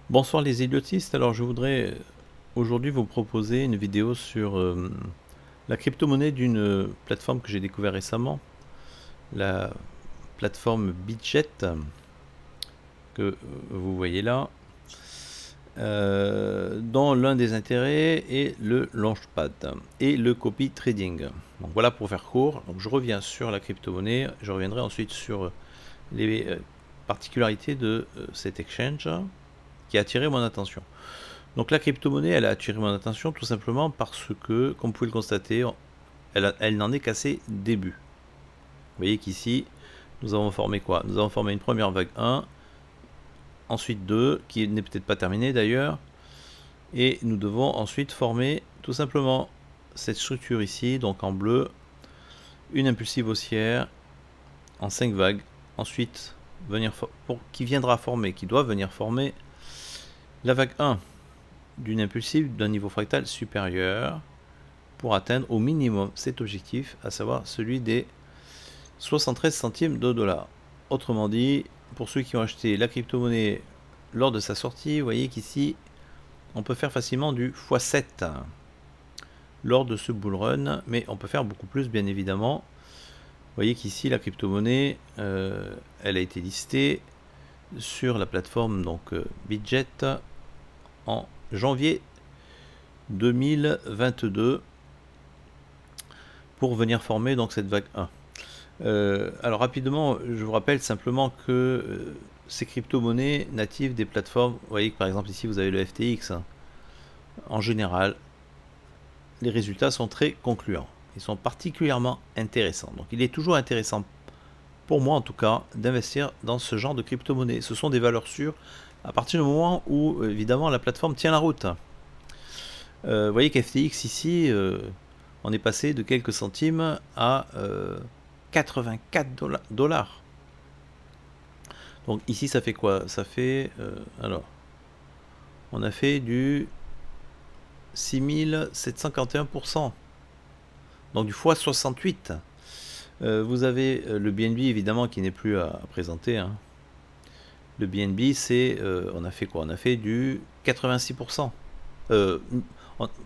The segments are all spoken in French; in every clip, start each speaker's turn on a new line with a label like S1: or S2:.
S1: Bonsoir les idiotistes, alors je voudrais aujourd'hui vous proposer une vidéo sur la crypto-monnaie d'une plateforme que j'ai découvert récemment, la plateforme Bitget que vous voyez là, dont l'un des intérêts est le Launchpad et le copy trading. Donc voilà pour faire court, donc je reviens sur la crypto-monnaie, je reviendrai ensuite sur les particularités de cet exchange qui a attiré mon attention. Donc la crypto-monnaie, elle a attiré mon attention tout simplement parce que, comme vous pouvez le constater, elle n'en est qu'à ses débuts. Vous voyez qu'ici, nous avons formé quoi? Nous avons formé une première vague 1, ensuite 2, qui n'est peut-être pas terminée d'ailleurs, et nous devons ensuite former tout simplement cette structure ici, donc en bleu, une impulsive haussière en 5 vagues, ensuite qui viendra former, qui doit venir former la vague 1 d'une impulsive d'un niveau fractal supérieur pour atteindre au minimum cet objectif, à savoir celui des 73 centimes de dollar. Autrement dit, pour ceux qui ont acheté la crypto-monnaie lors de sa sortie, vous voyez qu'ici, on peut faire facilement du x7 lors de ce bull run, mais on peut faire beaucoup plus bien évidemment. Vous voyez qu'ici, la crypto-monnaie, elle a été listée sur la plateforme donc Bitget en janvier 2022 pour venir former donc cette vague 1. Alors rapidement, je vous rappelle simplement que ces crypto-monnaies natives des plateformes, vous voyez que par exemple ici vous avez le FTX, hein, en général, les résultats sont très concluants. Ils sont particulièrement intéressants. Donc il est toujours intéressant, pour moi en tout cas, d'investir dans ce genre de crypto-monnaies. Ce sont des valeurs sûres à partir du moment où, évidemment, la plateforme tient la route. Vous voyez qu'FTX ici, on est passé de quelques centimes à 84 dollars. Donc ici ça fait quoi? Ça fait alors on a fait du 6741%, donc du x68. Vous avez le BNB évidemment qui n'est plus à présenter, hein. Le BNB c'est on a fait quoi? On a fait du 86%.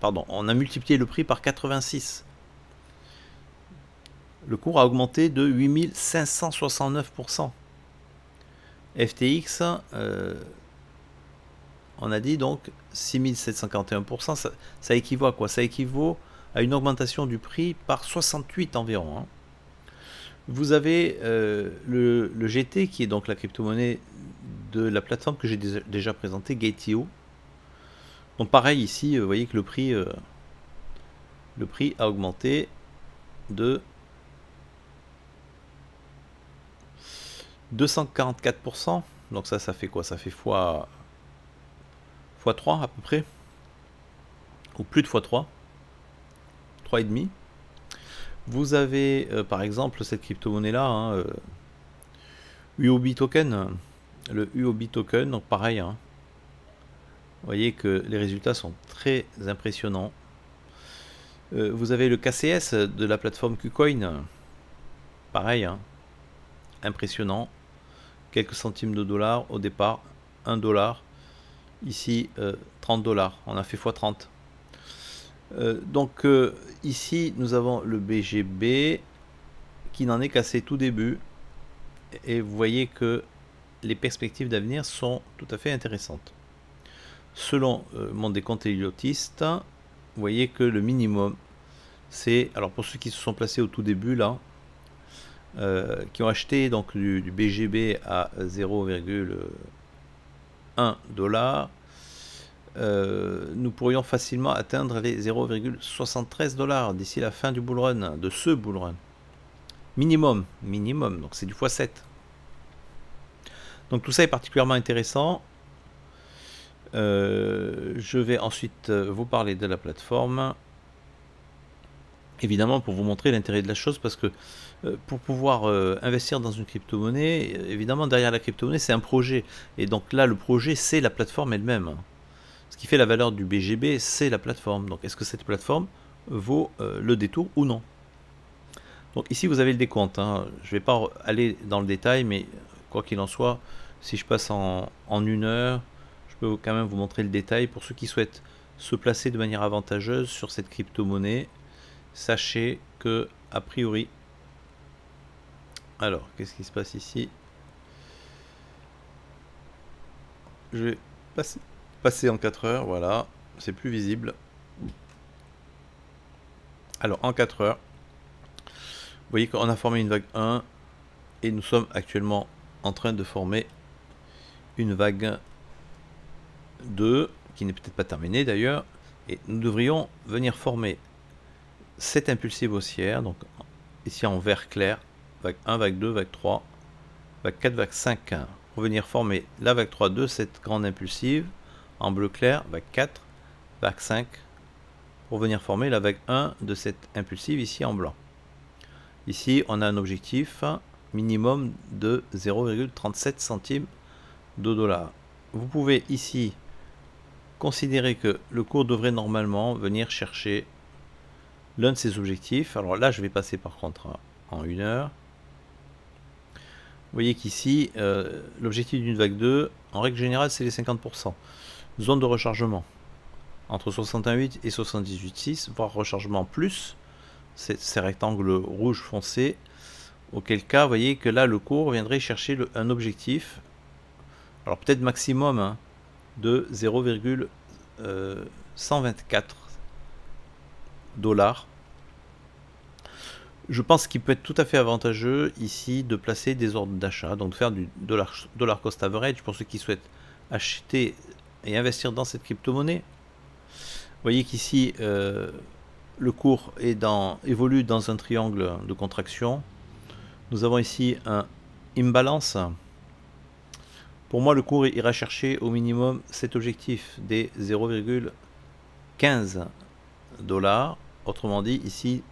S1: Pardon, on a multiplié le prix par 86. Le cours a augmenté de 8569%. FTX, on a dit donc 6741%, ça équivaut à quoi? Ça équivaut à une augmentation du prix par 68 environ, hein. Vous avez le GT qui est donc la crypto-monnaie de la plateforme que j'ai déjà présentée, Gate.io. Donc pareil ici, vous voyez que le prix a augmenté de 244%. Donc ça fait quoi? Ça fait x3 à peu près, ou plus de x3, 3,5. Vous avez par exemple cette crypto-monnaie là, hein, UOB token, le UOB token, donc pareil, hein. Vous voyez que les résultats sont très impressionnants. Vous avez le KCS de la plateforme KuCoin, pareil, hein, impressionnant, quelques centimes de dollars au départ, 1 dollar, ici 30 dollars, on a fait x30. Donc ici nous avons le BGB qui n'en est qu'à ses tout débuts, et vous voyez que les perspectives d'avenir sont tout à fait intéressantes. Selon mon décompte idiotiste, vous voyez que le minimum c'est, alors pour ceux qui se sont placés au tout début là, qui ont acheté donc du BGB à 0,1 dollar, nous pourrions facilement atteindre les 0,73 dollars d'ici la fin du bull run, de ce bull run. Minimum, donc c'est du x7. Donc tout ça est particulièrement intéressant. Je vais ensuite vous parler de la plateforme, évidemment pour vous montrer l'intérêt de la chose, parce que pour pouvoir investir dans une crypto-monnaie, évidemment derrière la crypto-monnaie c'est un projet, et donc là le projet c'est la plateforme elle-même. Ce qui fait la valeur du BGB, c'est la plateforme. Donc est-ce que cette plateforme vaut le détour ou non? Donc ici vous avez le décompte, hein. Je ne vais pas aller dans le détail, mais quoi qu'il en soit, si je passe en une heure, je peux quand même vous montrer le détail. Pour ceux qui souhaitent se placer de manière avantageuse sur cette crypto-monnaie, sachez que, a priori... Alors, qu'est-ce qui se passe ici? Je vais passer en 4 heures, voilà, c'est plus visible. Alors, en 4 heures, vous voyez qu'on a formé une vague 1 et nous sommes actuellement en train de former une vague 2 qui n'est peut-être pas terminée d'ailleurs, et nous devrions venir former cette impulsive haussière, donc ici en vert clair, vague 1, vague 2, vague 3, vague 4, vague 5, pour venir former la vague 3 de cette grande impulsive, en bleu clair, vague 4, vague 5, pour venir former la vague 1 de cette impulsive ici en blanc. Ici, on a un objectif minimum de 0,37 centimes de dollar. Vous pouvez ici considérer que le cours devrait normalement venir chercher l'un de ces objectifs. Alors là, je vais passer par contre en 1 heure. Vous voyez qu'ici, l'objectif d'une vague 2, en règle générale, c'est les 50%. Zone de rechargement entre 61,8 et 78,6, voire rechargement plus, ces rectangles rouge foncé, auquel cas, vous voyez que là, le cours viendrait chercher un objectif, alors peut-être maximum, hein, de 0,124 $. Je pense qu'il peut être tout à fait avantageux ici de placer des ordres d'achat, donc de faire du dollar cost average pour ceux qui souhaitent acheter et investir dans cette crypto-monnaie. Vous voyez qu'ici, le cours évolue dans un triangle de contraction. Nous avons ici un imbalance. Pour moi, le cours ira chercher au minimum cet objectif des 0,15 $. Autrement dit, ici,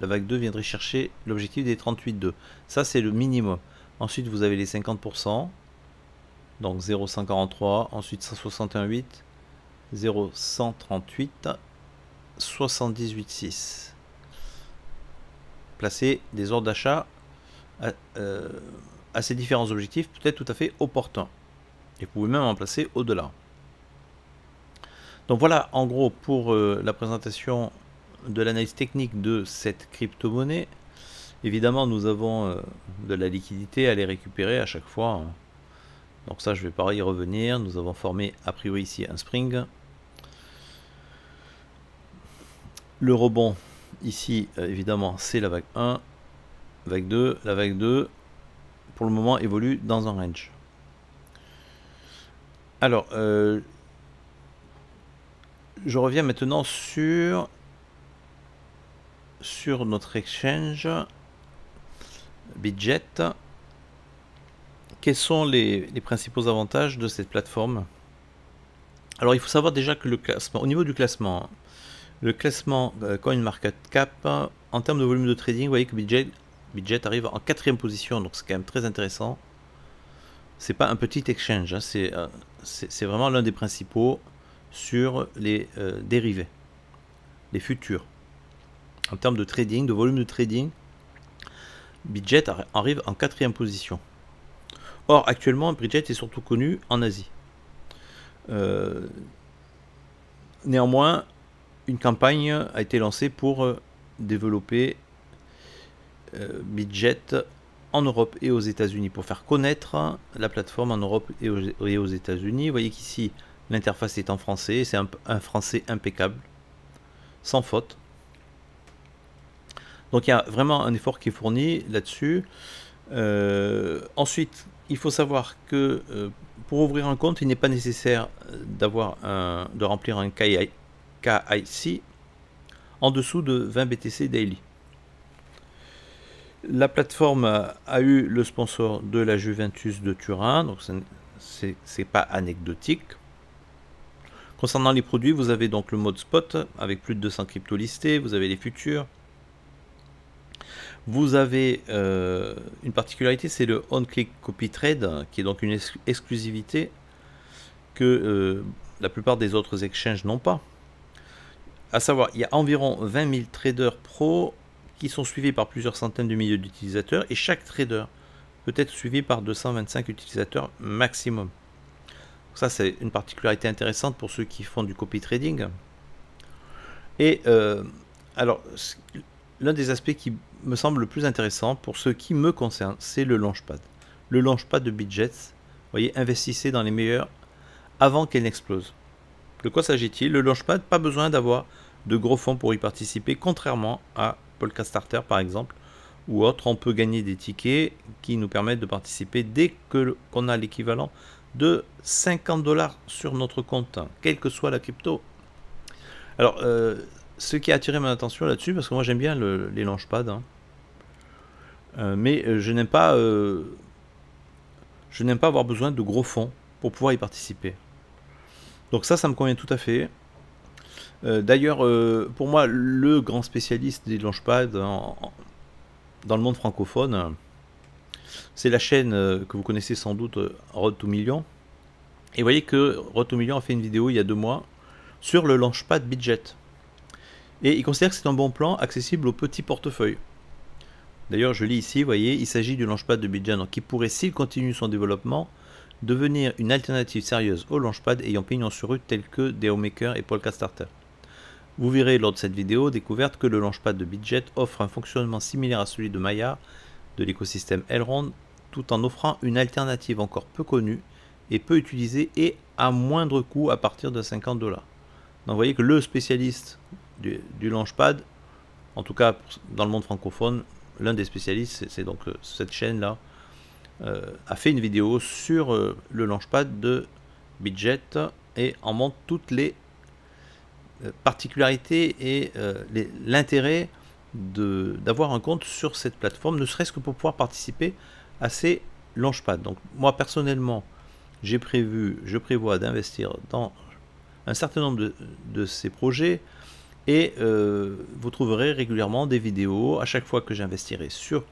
S1: la vague 2 viendrait chercher l'objectif des 38,2. Ça, c'est le minimum. Ensuite, vous avez les 50%. Donc 0,143. Ensuite, 161,8. 0,138. 78,6. Placer des ordres d'achat à ces différents objectifs peut être tout à fait opportun. Et vous pouvez même en placer au-delà. Donc voilà, en gros, pour la présentation de l'analyse technique de cette crypto-monnaie. Évidemment, nous avons de la liquidité à les récupérer à chaque fois. Donc ça, je ne vais pas y revenir. Nous avons formé a priori ici un spring. Le rebond, ici, évidemment, c'est la vague 1. Vague 2. La vague 2, pour le moment, évolue dans un range. Alors, je reviens maintenant sur notre exchange Bitget. Quels sont les principaux avantages de cette plateforme? Alors il faut savoir déjà que le classement, au niveau du classement, le classement CoinMarketCap, en termes de volume de trading, vous voyez que Bitget arrive en 4e position, donc c'est quand même très intéressant. C'est pas un petit exchange, hein, c'est vraiment l'un des principaux sur les dérivés, les futurs. En termes de trading, de volume de trading, Bitget arrive en 4e position. Or, actuellement, Bitget est surtout connu en Asie. Néanmoins, une campagne a été lancée pour développer Bitget en Europe et aux États-Unis, pour faire connaître la plateforme en Europe et aux États-Unis. Vous voyez qu'ici, l'interface est en français, c'est un français impeccable, sans faute. Donc il y a vraiment un effort qui est fourni là-dessus. Ensuite, il faut savoir que pour ouvrir un compte, il n'est pas nécessaire de remplir un KIC en dessous de 20 BTC daily. La plateforme a eu le sponsor de la Juventus de Turin, donc c'est pas anecdotique. Concernant les produits, vous avez donc le mode spot avec plus de 200 cryptos listés, vous avez les futurs. Vous avez une particularité, c'est le on-click copy trade, qui est donc une exclusivité que la plupart des autres exchanges n'ont pas. À savoir, il y a environ 20 000 traders pro qui sont suivis par plusieurs centaines de milliers d'utilisateurs, et chaque trader peut être suivi par 225 utilisateurs maximum. ça, c'est une particularité intéressante pour ceux qui font du copy trading. Et alors, l'un des aspects qui me semble le plus intéressant pour ce qui me concerne, c'est le Launchpad. Le Launchpad de BitJet, vous voyez, investissez dans les meilleurs avant qu'elle n'explose. De quoi s'agit-il? Le Launchpad, pas besoin d'avoir de gros fonds pour y participer, contrairement à Polkastarter par exemple, ou autre. On peut gagner des tickets qui nous permettent de participer dès qu'on a l'équivalent de 50 $ sur notre compte, quelle que soit la crypto. Alors, ce qui a attiré mon attention là-dessus, parce que moi j'aime bien les launchpads, hein, mais je n'aime pas avoir besoin de gros fonds pour pouvoir y participer. Donc ça me convient tout à fait. D'ailleurs, pour moi, le grand spécialiste des launchpads dans le monde francophone, c'est la chaîne que vous connaissez sans doute, Road to Million. Et vous voyez que Road to Million a fait une vidéo il y a 2 mois sur le launchpad BitJet. Et il considère que c'est un bon plan accessible aux petits portefeuilles. D'ailleurs, je lis ici, vous voyez, il s'agit du launchpad de BitJet qui pourrait, s'il continue son développement, devenir une alternative sérieuse au launchpad ayant pignon sur rue tels que DAOmaker et Polkastarter. Vous verrez lors de cette vidéo découverte que le launchpad de BitJet offre un fonctionnement similaire à celui de Maya de l'écosystème Elrond, tout en offrant une alternative encore peu connue et peu utilisée et à moindre coût à partir de 50 $. Donc vous voyez que le spécialiste du launchpad, en tout cas dans le monde francophone, l'un des spécialistes, c'est donc cette chaîne là, a fait une vidéo sur le launchpad de BitJet et en montre toutes les particularités et l'intérêt d'avoir un compte sur cette plateforme, ne serait-ce que pour pouvoir participer à ces launchpads. Donc moi personnellement, je prévois d'investir dans un certain nombre de ces projets et vous trouverez régulièrement des vidéos à chaque fois que j'investirai sur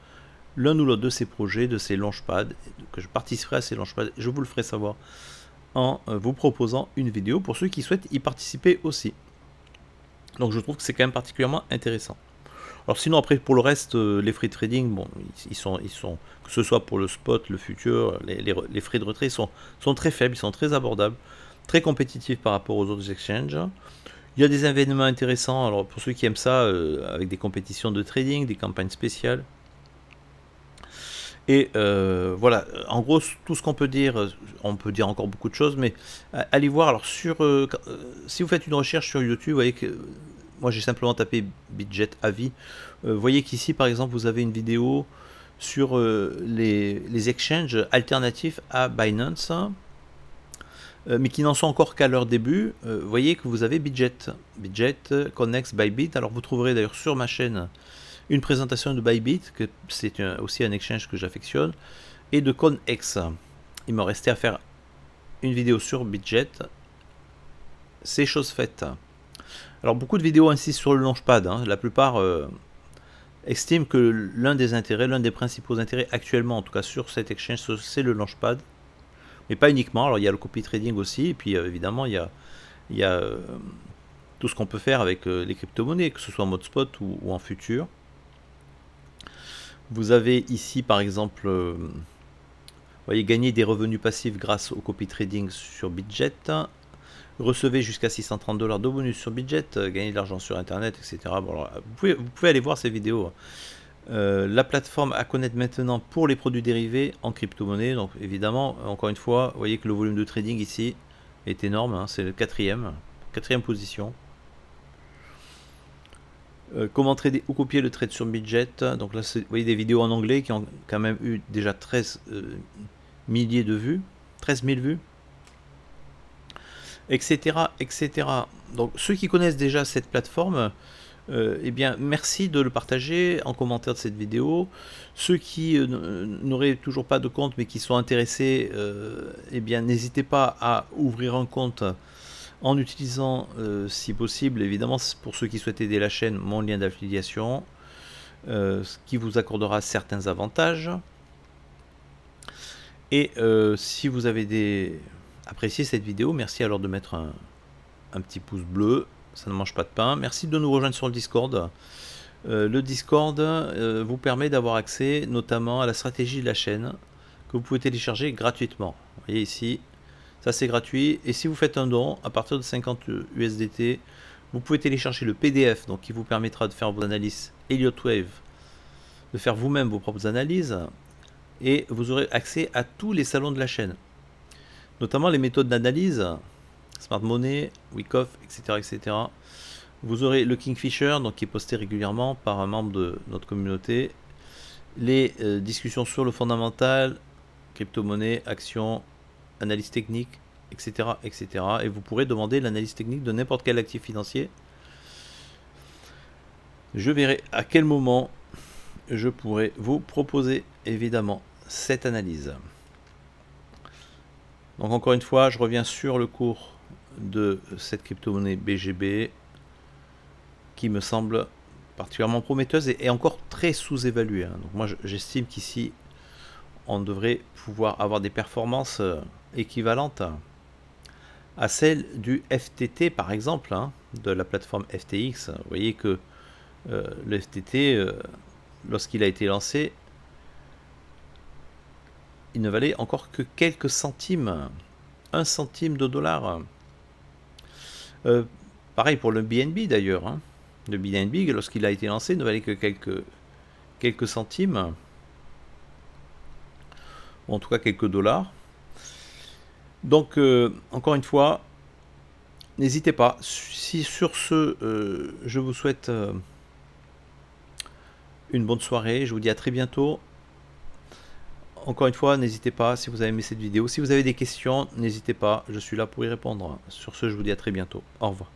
S1: l'un ou l'autre de ces projets, de ces launchpads, que je participerai à ces launchpads. Je vous le ferai savoir en vous proposant une vidéo pour ceux qui souhaitent y participer aussi. Donc je trouve que c'est quand même particulièrement intéressant. Alors sinon après pour le reste, les frais de trading, bon, ils sont, que ce soit pour le spot, le futur, les frais de retrait sont très faibles, ils sont très abordables, très compétitifs par rapport aux autres exchanges. Il y a des événements intéressants, alors pour ceux qui aiment ça, avec des compétitions de trading, des campagnes spéciales. Et voilà, en gros, tout ce qu'on peut dire, on peut dire encore beaucoup de choses, mais allez voir. Alors, si vous faites une recherche sur YouTube, vous voyez que moi j'ai simplement tapé BitJet avis. Vous voyez qu'ici, par exemple, vous avez une vidéo sur les exchanges alternatifs à Binance, mais qui n'en sont encore qu'à leur début. Vous voyez que vous avez BitJet, Connex, Bybit. Alors, vous trouverez d'ailleurs sur ma chaîne une présentation de Bybit, que c'est aussi un exchange que j'affectionne, et de Connex. Il me restait à faire une vidéo sur BitJet. C'est chose faite. Alors beaucoup de vidéos insistent sur le launchpad, hein. La plupart estiment que l'un des principaux intérêts actuellement, en tout cas sur cet exchange, c'est le launchpad. Mais pas uniquement, alors il y a le copy trading aussi, et puis évidemment il y a tout ce qu'on peut faire avec les crypto-monnaies, que ce soit en mode spot ou en futur. Vous avez ici par exemple, vous voyez, gagner des revenus passifs grâce au copy trading sur BitJet, recevez jusqu'à 630 $ de bonus sur BitJet, gagner de l'argent sur internet, etc. Bon, alors, vous pouvez aller voir ces vidéos. La plateforme à connaître maintenant pour les produits dérivés en crypto-monnaie. Donc évidemment, encore une fois, vous voyez que le volume de trading ici est énorme, hein, c'est le quatrième position. Comment trader ou copier le trade sur BitJet. Donc là, vous voyez des vidéos en anglais qui ont quand même eu déjà 13 milliers de vues, 13 000 vues, etc., etc. Donc ceux qui connaissent déjà cette plateforme, eh bien merci de le partager en commentaire de cette vidéo. Ceux qui n'auraient toujours pas de compte mais qui sont intéressés, eh bien n'hésitez pas à ouvrir un compte en utilisant, si possible, évidemment pour ceux qui souhaitent aider la chaîne, mon lien d'affiliation, ce qui vous accordera certains avantages. Et si vous avez apprécié cette vidéo, merci alors de mettre un petit pouce bleu, ça ne mange pas de pain. Merci de nous rejoindre sur le Discord. Le Discord vous permet d'avoir accès notamment à la stratégie de la chaîne que vous pouvez télécharger gratuitement. Vous voyez ici, Ça c'est gratuit. Et si vous faites un don, à partir de 50 USDT, vous pouvez télécharger le PDF, donc qui vous permettra de faire vos analyses Elliott Wave, de faire vous-même vos propres analyses, et vous aurez accès à tous les salons de la chaîne, notamment les méthodes d'analyse, Smart Money, Wyckoff, etc., etc. Vous aurez le Kingfisher, donc qui est posté régulièrement par un membre de notre communauté, les discussions sur le fondamental, crypto-monnaie, actions, analyse technique, etc., etc. Et vous pourrez demander l'analyse technique de n'importe quel actif financier. Je verrai à quel moment je pourrai vous proposer évidemment cette analyse. Donc encore une fois, je reviens sur le cours de cette crypto-monnaie BGB qui me semble particulièrement prometteuse et encore très sous-évaluée. Donc moi j'estime qu'ici on devrait pouvoir avoir des performances équivalentes à celles du FTT par exemple, de la plateforme FTX. Vous voyez que le FTT, lorsqu'il a été lancé, il ne valait encore que quelques centimes, 1 centime de dollar. Pareil pour le BNB d'ailleurs. Le BNB, lorsqu'il a été lancé, ne valait que quelques centimes, ou en tout cas quelques dollars. Donc, encore une fois, n'hésitez pas. Si sur ce, je vous souhaite une bonne soirée. Je vous dis à très bientôt. Encore une fois, n'hésitez pas si vous avez aimé cette vidéo. Si vous avez des questions, n'hésitez pas. Je suis là pour y répondre. Sur ce, je vous dis à très bientôt. Au revoir.